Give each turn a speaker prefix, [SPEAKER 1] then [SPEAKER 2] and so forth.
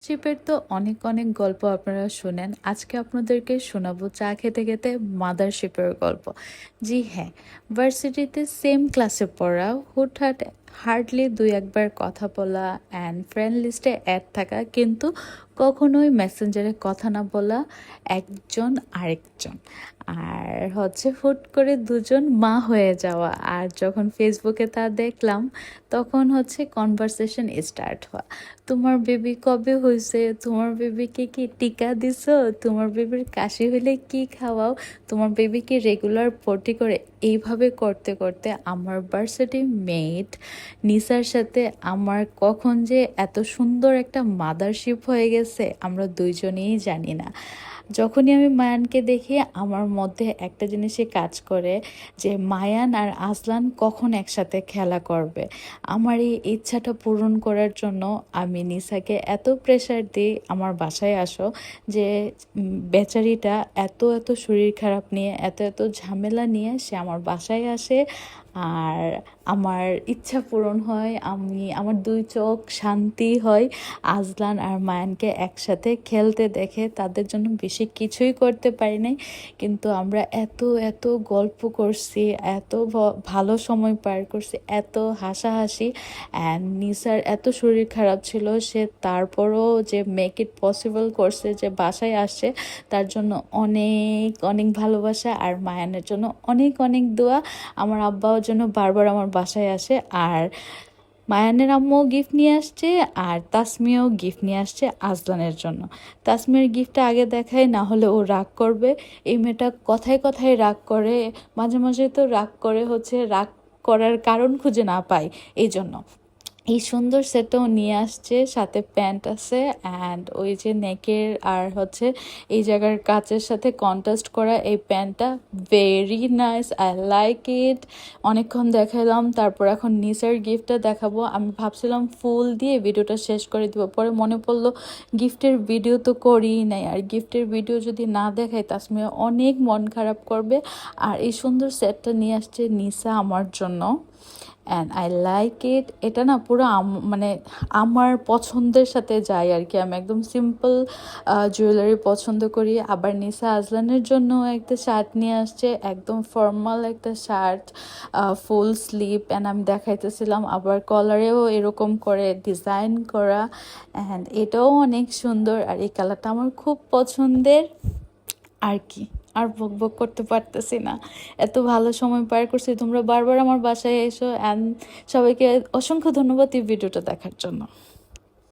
[SPEAKER 1] শিপের তো অনেক অনেক গল্প আপনারা শোনেন। আজকে আপনাদেরকে শোনাবো চা খেতে খেতে মাদারশিপের গল্প। জি হ্যাঁ, ভার্সিটিতে সেম ক্লাসে পড়া, হুটহাট হার্ডলি দুই একবার কথা বলা অ্যান্ড ফ্রেন্ড লিস্টে অ্যাড থাকা, কিন্তু কখনোই মেসেঞ্জারে কথা না বলা একজন আরেকজন। আর হুট করে দুজন মা হয়ে যাওয়া, আর যখন ফেসবুকে তা দেখলাম তখন কনভারসেশন স্টার্ট হওয়া। তোমার বেবি কবে হয়েছে, তোমার বেবিকে কি টিকা দিছো, তোমার বেবির কাশি হলে কি খাওয়াও, তোমার বেবিকে রেগুলার পটি করে। এইভাবে করতে করতে আমার ভার্সিটি মেট নিসার সাথে আমার কখন যে এত সুন্দর একটা মাদারশিপ হয়ে গেছে আমরা দুইজনেই জানি না। যখনই আমি মায়ানকে দেখি আমার মধ্যে একটা জিনিসই কাজ করে, যে মায়ান আর আজলান কখন একসাথে খেলা করবে। আমার এই ইচ্ছাটা পূরণ করার জন্য আমি নিসাকে এত প্রেশার দিই, আমার বাসায় আসো, যে বেচারিটা এত এত শরীর খারাপ নিয়ে, এত এত ঝামেলা নিয়ে সে আমার বাসায় আসে, আর আমার ইচ্ছা পূরণ হয়। আমার দুই চোখ শান্তি হয় আজলান আর মায়ানকে একসাথে খেলতে দেখে। তাদের জন্য বেশি কিছুই করতে পারি নাই, কিন্তু আমরা এত এত গল্প করছি, এত ভালো সময় পার করছি, এত হাসাহাসি। অ্যান্ড নিসার এত শরীর খারাপ ছিল, সে তারপরও যে মেক ইট পসিবল করছে, যে বাসায় আসে, তার জন্য অনেক অনেক ভালোবাসা। আর মায়ানের জন্য অনেক অনেক দোয়া। আমার আব্বাও জন্য বারবার আমার বাসায় আসে। আর মায়ানের আম্মুও গিফট নিয়ে আসছে, আর তাসমিয়াও গিফট নিয়ে আসছে আজলানের জন্য। তাসমিয়ার গিফটটা আগে দেখায়, না হলে ও রাগ করবে। এই মেয়েটা কথায় কথায় রাগ করে, মাঝে মাঝে তো রাগ করে রাগ করার কারণ খুঁজে না পায়। এই জন্য এই সুন্দর সেটটাও নিয়ে আসছে, সাথে প্যান্ট আছে, অ্যান্ড ওই যে নেকের আর এই জায়গার কাচের সাথে কন্ট্রাস্ট করা এই প্যান্টটা very nice, I like it. অনেকক্ষণ দেখালাম, তারপর এখন নিসার গিফটটা দেখাবো। আমি ভাবছিলাম ফুল দিয়ে ভিডিওটা শেষ করে দিব, পরে মনে পড়লো গিফটের ভিডিও তো করিই নাই, আর গিফটের ভিডিও যদি না দেখাই তাসমিয়া অনেক মন খারাপ করবে। আর এই সুন্দর সেটটা নিয়ে আসছে নিসা আমার জন্য, অ্যান্ড আই লাইক ইট। এটা না পুরো মানে আমার পছন্দের সাথে যায় আর কি। আমি একদম সিম্পল জুয়েলারি পছন্দ করি। আবার নিসা আজলানের জন্য একটা শার্ট নিয়ে আসছে, একদম ফর্মাল একটা শার্ট, ফুল স্লিভ, অ্যান্ড আমি দেখাইতেছিলাম আবার কলারেও এরকম করে ডিজাইন করা, অ্যান্ড এটাও অনেক সুন্দর। আর এই কালারটা আমার খুব পছন্দের। আর কি, আর বক বক করতে পারতেছি না, এত ভালো সময় পার করছি। তোমরা বারবার আমার বাসায় এসো, অ্যান্ড সবাইকে অসংখ্য ধন্যবাদ এই ভিডিওটা দেখার জন্য।